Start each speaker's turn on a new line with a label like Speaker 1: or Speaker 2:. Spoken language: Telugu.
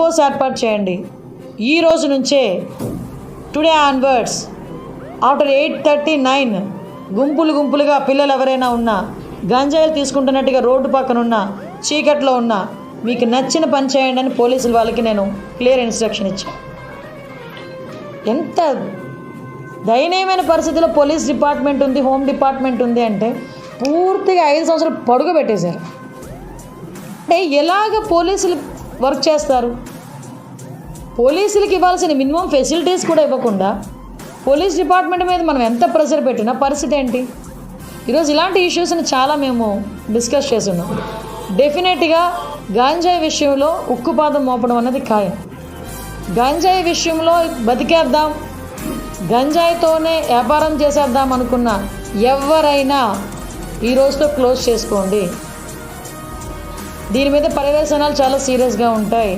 Speaker 1: ఫోర్స్ ఏర్పాటు చేయండి. ఈ రోజు నుంచే టుడే ఆన్వర్డ్స్ ఆఫ్టర్ 8:39 గుంపులుగా పిల్లలు ఎవరైనా ఉన్నా, గంజాయిలు తీసుకుంటున్నట్టుగా రోడ్డు పక్కన ఉన్న చీకట్లో ఉన్న, మీకు నచ్చిన పని చేయండి అని పోలీసులు వాళ్ళకి నేను క్లియర్ ఇన్స్ట్రక్షన్ ఇచ్చాను. ఎంత దయనీయమైన పరిస్థితిలో పోలీస్ డిపార్ట్మెంట్ ఉంది, హోమ్ డిపార్ట్మెంట్ ఉంది అంటే పూర్తిగా 5 సంవత్సరాలు పొడుగు పెట్టేశారు. అంటే ఎలాగ పోలీసులు వర్క్ చేస్తారు? పోలీసులకి ఇవ్వాల్సిన మినిమం ఫెసిలిటీస్ కూడా ఇవ్వకుండా పోలీస్ డిపార్ట్మెంట్ మీద మనం ఎంత ప్రెషర్ పెట్టినా పరిస్థితి ఏంటి? ఈరోజు ఇలాంటి ఇష్యూస్ని చాలా మేము డిస్కస్ చేస్తున్నాం. డెఫినెట్గా గంజాయి విషయంలో ఉక్కుపాదం మోపడం అన్నది ఖాయం. గంజాయి విషయంలో బతికేద్దాం, గంజాయితోనే వ్యాపారం చేసేద్దాం అనుకున్న ఎవరైనా ఈ రోజుతో క్లోజ్ చేసుకోండి. దీని మీద పర్యవేక్షణాలు చాలా సీరియస్గా ఉంటాయి.